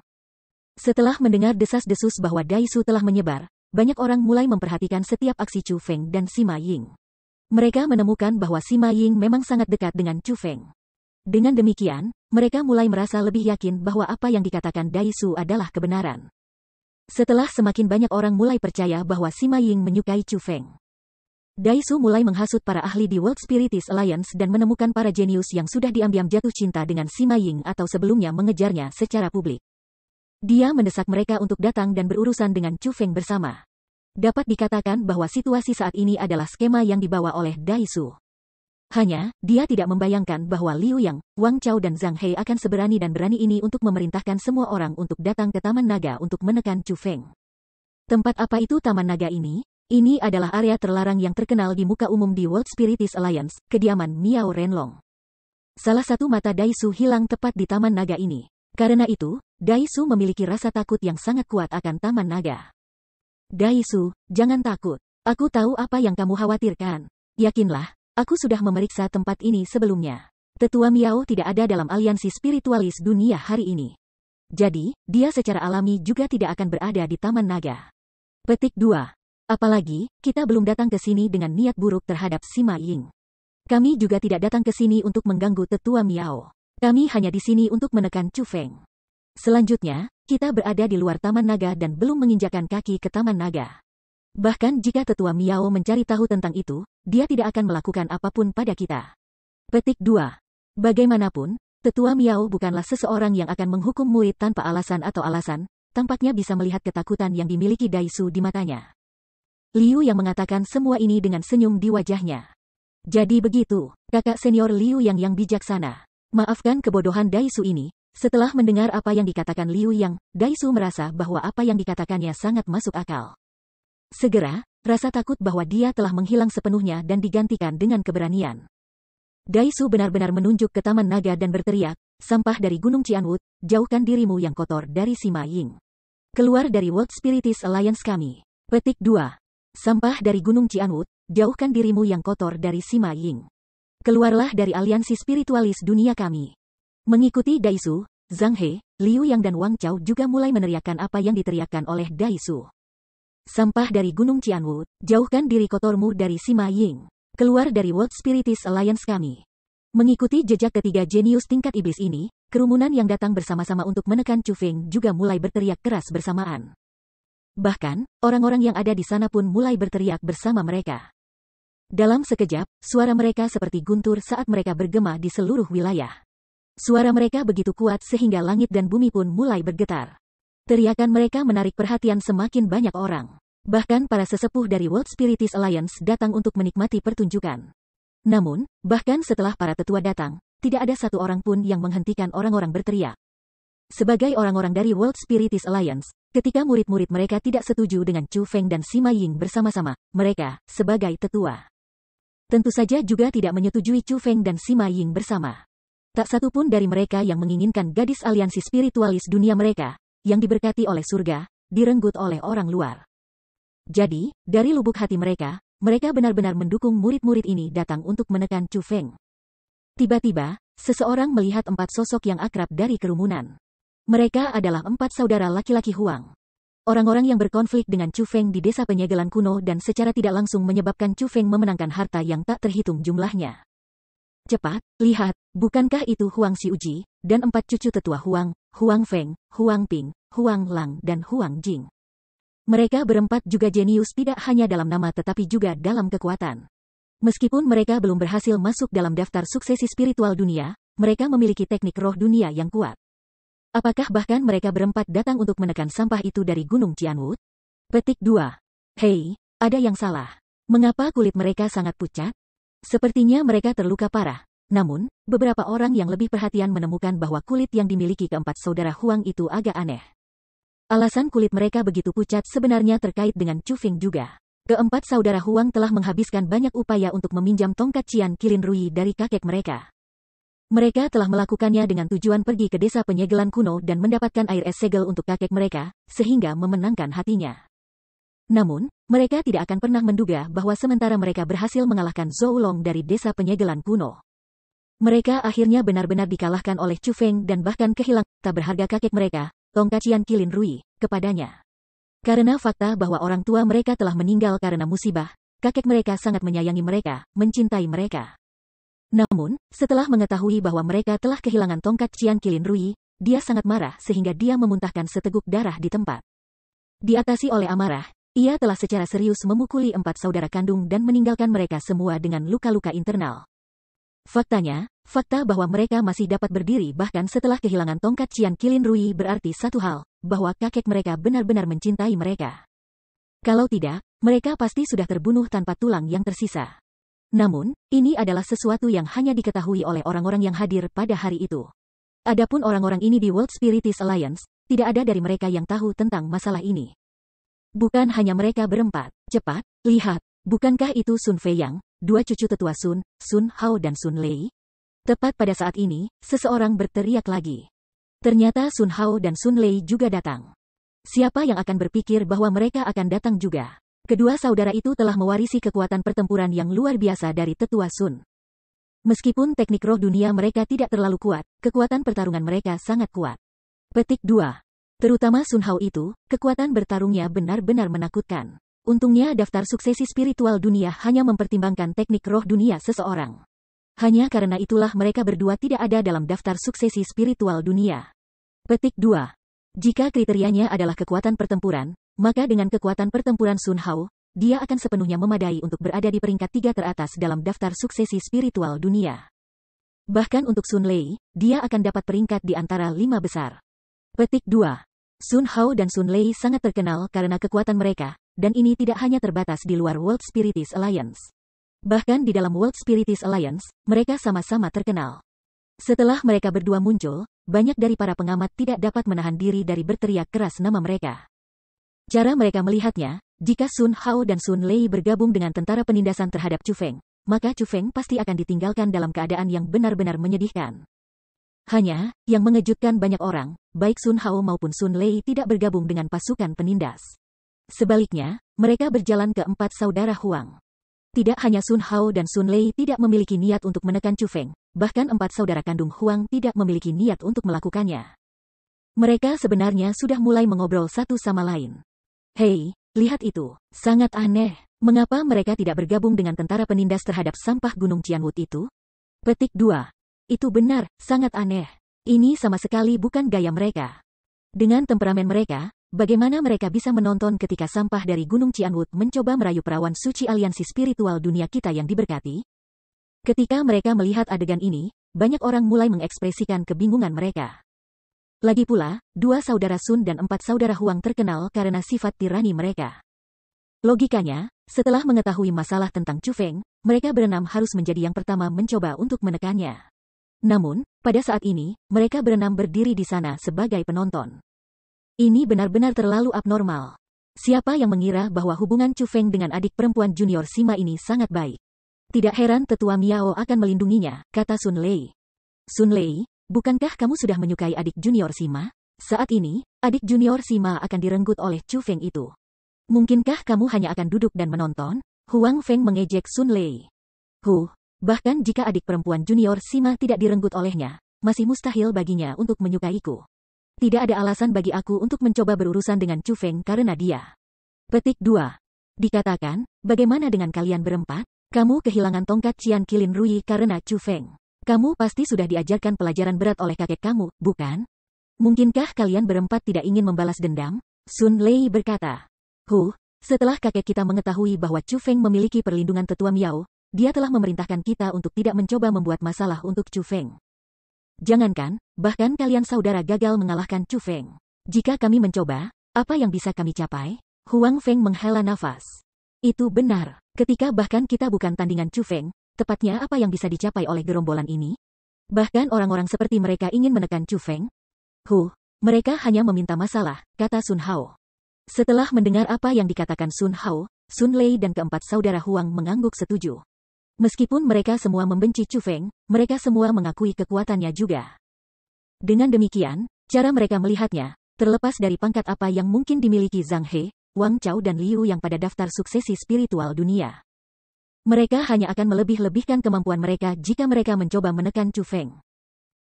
Speaker 1: Setelah mendengar desas-desus bahwa Daisu telah menyebar, banyak orang mulai memperhatikan setiap aksi Chu Feng dan Sima Ying. Mereka menemukan bahwa Sima Ying memang sangat dekat dengan Chu Feng. Dengan demikian, mereka mulai merasa lebih yakin bahwa apa yang dikatakan Daisu adalah kebenaran. Setelah semakin banyak orang mulai percaya bahwa Sima Ying menyukai Chu Feng, Daisu mulai menghasut para ahli di World Spiritist Alliance dan menemukan para jenius yang sudah diam-diam jatuh cinta dengan Sima Ying atau sebelumnya mengejarnya secara publik. Dia mendesak mereka untuk datang dan berurusan dengan Chu Feng bersama. Dapat dikatakan bahwa situasi saat ini adalah skema yang dibawa oleh Daisu. Hanya, dia tidak membayangkan bahwa Liu Yang, Wang Chao dan Zhang He akan seberani dan berani ini untuk memerintahkan semua orang untuk datang ke Taman Naga untuk menekan Chu Feng. Tempat apa itu Taman Naga ini? Ini adalah area terlarang yang terkenal di muka umum di World Spiritist Alliance, kediaman Miao Renlong. Salah satu mata Daisu hilang tepat di Taman Naga ini. Karena itu, Daisu memiliki rasa takut yang sangat kuat akan Taman Naga. Daisu, jangan takut. Aku tahu apa yang kamu khawatirkan. Yakinlah, aku sudah memeriksa tempat ini sebelumnya. Tetua Miao tidak ada dalam aliansi spiritualis dunia hari ini. Jadi, dia secara alami juga tidak akan berada di Taman Naga. Petik 2. Apalagi, kita belum datang ke sini dengan niat buruk terhadap Sima Ying. Kami juga tidak datang ke sini untuk mengganggu Tetua Miao. Kami hanya di sini untuk menekan Chu Feng. Selanjutnya, kita berada di luar Taman Naga dan belum menginjakkan kaki ke Taman Naga. Bahkan jika Tetua Miao mencari tahu tentang itu, dia tidak akan melakukan apapun pada kita. Petik 2. Bagaimanapun, Tetua Miao bukanlah seseorang yang akan menghukum murid tanpa alasan atau alasan, tampaknya bisa melihat ketakutan yang dimiliki Daisu di matanya. Liu yang mengatakan semua ini dengan senyum di wajahnya. Jadi begitu, kakak senior Liu yang bijaksana. Maafkan kebodohan Daisu ini. Setelah mendengar apa yang dikatakan Liu Yang, Daisu merasa bahwa apa yang dikatakannya sangat masuk akal. Segera, rasa takut bahwa dia telah menghilang sepenuhnya dan digantikan dengan keberanian. Daisu benar-benar menunjuk ke Taman Naga dan berteriak, sampah dari Gunung Qianwood, jauhkan dirimu yang kotor dari Sima Ying. Keluar dari World Spiritist Alliance kami. Petik 2. Sampah dari Gunung Qianwood, jauhkan dirimu yang kotor dari Sima Ying. Keluarlah dari aliansi spiritualis dunia kami. Mengikuti Daisu, Zhang He, Liu Yang dan Wang Chao juga mulai meneriakkan apa yang diteriakkan oleh Daisu. Sampah dari Gunung Qianwood, jauhkan diri kotormu dari Sima Ying. Keluar dari World Spiritist Alliance kami. Mengikuti jejak ketiga jenius tingkat iblis ini, kerumunan yang datang bersama-sama untuk menekan Chu Feng juga mulai berteriak keras bersamaan. Bahkan, orang-orang yang ada di sana pun mulai berteriak bersama mereka. Dalam sekejap, suara mereka seperti guntur saat mereka bergema di seluruh wilayah. Suara mereka begitu kuat sehingga langit dan bumi pun mulai bergetar. Teriakan mereka menarik perhatian semakin banyak orang. Bahkan para sesepuh dari World Spiritist Alliance datang untuk menikmati pertunjukan. Namun, bahkan setelah para tetua datang, tidak ada satu orang pun yang menghentikan orang-orang berteriak. Sebagai orang-orang dari World Spiritist Alliance, ketika murid-murid mereka tidak setuju dengan Chu Feng dan Sima Ying bersama-sama, mereka, sebagai tetua, tentu saja juga tidak menyetujui Chu Feng dan Sima Ying bersama. Tak satu pun dari mereka yang menginginkan gadis aliansi spiritualis dunia mereka, yang diberkati oleh surga, direnggut oleh orang luar. Jadi, dari lubuk hati mereka, mereka benar-benar mendukung murid-murid ini datang untuk menekan Chu Feng. Tiba-tiba, seseorang melihat 4 sosok yang akrab dari kerumunan. Mereka adalah 4 saudara laki-laki Huang. Orang-orang yang berkonflik dengan Chu Feng di desa penyegelan kuno dan secara tidak langsung menyebabkan Chu Feng memenangkan harta yang tak terhitung jumlahnya. Cepat, lihat, bukankah itu Huang Xiuji, dan 4 cucu tetua Huang, Huang Feng, Huang Ping, Huang Lang dan Huang Jing. Mereka berempat juga jenius tidak hanya dalam nama tetapi juga dalam kekuatan. Meskipun mereka belum berhasil masuk dalam daftar suksesi spiritual dunia, mereka memiliki teknik roh dunia yang kuat. Apakah bahkan mereka berempat datang untuk menekan sampah itu dari Gunung Qianwood? Petik 2. Hei, ada yang salah. Mengapa kulit mereka sangat pucat? Sepertinya mereka terluka parah. Namun, beberapa orang yang lebih perhatian menemukan bahwa kulit yang dimiliki keempat saudara Huang itu agak aneh. Alasan kulit mereka begitu pucat sebenarnya terkait dengan Chu Feng juga. Keempat saudara Huang telah menghabiskan banyak upaya untuk meminjam tongkat Qian Qilin Rui dari kakek mereka. Mereka telah melakukannya dengan tujuan pergi ke desa penyegelan kuno dan mendapatkan air es segel untuk kakek mereka, sehingga memenangkan hatinya. Namun, mereka tidak akan pernah menduga bahwa sementara mereka berhasil mengalahkan Zhou Long dari desa penyegelan kuno, mereka akhirnya benar-benar dikalahkan oleh Chu Feng dan bahkan kehilangan tak berharga kakek mereka, tongkat Qian Qilin Rui, kepadanya. Karena fakta bahwa orang tua mereka telah meninggal karena musibah, kakek mereka sangat menyayangi mereka, mencintai mereka. Namun, setelah mengetahui bahwa mereka telah kehilangan tongkat Qian Qilin Rui, dia sangat marah sehingga dia memuntahkan seteguk darah di tempat. Diatasi oleh amarah, Ia telah secara serius memukuli 4 saudara kandung dan meninggalkan mereka semua dengan luka-luka internal. Faktanya, fakta bahwa mereka masih dapat berdiri bahkan setelah kehilangan tongkat Qian Qilin Rui berarti satu hal, bahwa kakek mereka benar-benar mencintai mereka. Kalau tidak, mereka pasti sudah terbunuh tanpa tulang yang tersisa. Namun, ini adalah sesuatu yang hanya diketahui oleh orang-orang yang hadir pada hari itu. Adapun orang-orang ini di World Spiritist Alliance, tidak ada dari mereka yang tahu tentang masalah ini. Bukan hanya mereka berempat. Cepat, lihat, bukankah itu Sun Feiyang, dua cucu tetua Sun, Sun Hao dan Sun Lei? Tepat pada saat ini, seseorang berteriak lagi. Ternyata Sun Hao dan Sun Lei juga datang. Siapa yang akan berpikir bahwa mereka akan datang juga? Kedua saudara itu telah mewarisi kekuatan pertempuran yang luar biasa dari tetua Sun. Meskipun teknik roh dunia mereka tidak terlalu kuat, kekuatan pertarungan mereka sangat kuat. Petik 2. Terutama Sun Hao itu, kekuatan bertarungnya benar-benar menakutkan. Untungnya daftar suksesi spiritual dunia hanya mempertimbangkan teknik roh dunia seseorang. Hanya karena itulah mereka berdua tidak ada dalam daftar suksesi spiritual dunia. Petik 2. Jika kriterianya adalah kekuatan pertempuran, maka dengan kekuatan pertempuran Sun Hao, dia akan sepenuhnya memadai untuk berada di peringkat 3 teratas dalam daftar suksesi spiritual dunia. Bahkan untuk Sun Lei, dia akan dapat peringkat di antara 5 besar. Petik 2. Sun Hao dan Sun Lei sangat terkenal karena kekuatan mereka, dan ini tidak hanya terbatas di luar World Spiritist Alliance. Bahkan di dalam World Spiritist Alliance, mereka sama-sama terkenal. Setelah mereka berdua muncul, banyak dari para pengamat tidak dapat menahan diri dari berteriak keras nama mereka. Cara mereka melihatnya, jika Sun Hao dan Sun Lei bergabung dengan tentara penindasan terhadap Chu Feng, maka Chu Feng pasti akan ditinggalkan dalam keadaan yang benar-benar menyedihkan. Hanya, yang mengejutkan banyak orang, baik Sun Hao maupun Sun Lei tidak bergabung dengan pasukan penindas. Sebaliknya, mereka berjalan ke 4 saudara Huang. Tidak hanya Sun Hao dan Sun Lei tidak memiliki niat untuk menekan Chu Feng, bahkan 4 saudara kandung Huang tidak memiliki niat untuk melakukannya. Mereka sebenarnya sudah mulai mengobrol satu sama lain. Hei, lihat itu, sangat aneh. Mengapa mereka tidak bergabung dengan tentara penindas terhadap sampah Gunung Qianwood itu? Petik 2. Itu benar, sangat aneh. Ini sama sekali bukan gaya mereka. Dengan temperamen mereka, bagaimana mereka bisa menonton ketika sampah dari Gunung Qianwood mencoba merayu perawan suci aliansi spiritual dunia kita yang diberkati? Ketika mereka melihat adegan ini, banyak orang mulai mengekspresikan kebingungan mereka. Lagi pula, 2 saudara Sun dan 4 saudara Huang terkenal karena sifat tirani mereka. Logikanya, setelah mengetahui masalah tentang Chu Feng, mereka berenam harus menjadi yang pertama mencoba untuk menekannya. Namun, pada saat ini, mereka berenam berdiri di sana sebagai penonton. Ini benar-benar terlalu abnormal. Siapa yang mengira bahwa hubungan Chu Feng dengan adik perempuan junior Sima ini sangat baik? Tidak heran tetua Miao akan melindunginya, kata Sun Lei. Sun Lei, bukankah kamu sudah menyukai adik junior Sima? Saat ini, adik junior Sima akan direnggut oleh Chu Feng itu. Mungkinkah kamu hanya akan duduk dan menonton? Huang Feng mengejek Sun Lei. Bahkan jika adik perempuan junior Sima tidak direnggut olehnya, masih mustahil baginya untuk menyukaiku. Tidak ada alasan bagi aku untuk mencoba berurusan dengan Chu Feng karena dia. Petik 2. Dikatakan, bagaimana dengan kalian berempat? Kamu kehilangan tongkat Qian Qilin Rui karena Chu Feng. Kamu pasti sudah diajarkan pelajaran berat oleh kakek kamu, bukan? Mungkinkah kalian berempat tidak ingin membalas dendam? Sun Lei berkata. Setelah kakek kita mengetahui bahwa Chu Feng memiliki perlindungan tetua Miao, dia telah memerintahkan kita untuk tidak mencoba membuat masalah untuk Chu Feng. Jangankan, bahkan kalian saudara gagal mengalahkan Chu Feng. Jika kami mencoba, apa yang bisa kami capai? Huang Feng menghela nafas. Itu benar, ketika bahkan kita bukan tandingan Chu Feng, tepatnya apa yang bisa dicapai oleh gerombolan ini? Bahkan orang-orang seperti mereka ingin menekan Chu Feng? Mereka hanya meminta masalah, kata Sun Hao. Setelah mendengar apa yang dikatakan Sun Hao, Sun Lei dan keempat saudara Huang mengangguk setuju. Meskipun mereka semua membenci Chu Feng, mereka semua mengakui kekuatannya juga. Dengan demikian, cara mereka melihatnya, terlepas dari pangkat apa yang mungkin dimiliki Zhang He, Wang Chao dan Liu yang pada daftar suksesi spiritual dunia. Mereka hanya akan melebih-lebihkan kemampuan mereka jika mereka mencoba menekan Chu Feng.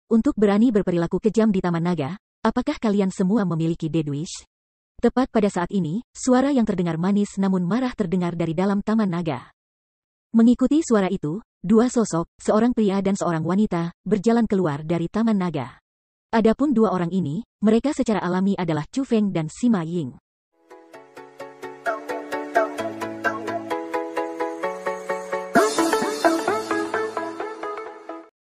Speaker 1: Untuk berani berperilaku kejam di Taman Naga, apakah kalian semua memiliki dead wish? Tepat pada saat ini, suara yang terdengar manis namun marah terdengar dari dalam Taman Naga. Mengikuti suara itu, 2 sosok, seorang pria dan seorang wanita, berjalan keluar dari Taman Naga. Adapun 2 orang ini, mereka secara alami adalah Chu Feng dan Sima Ying.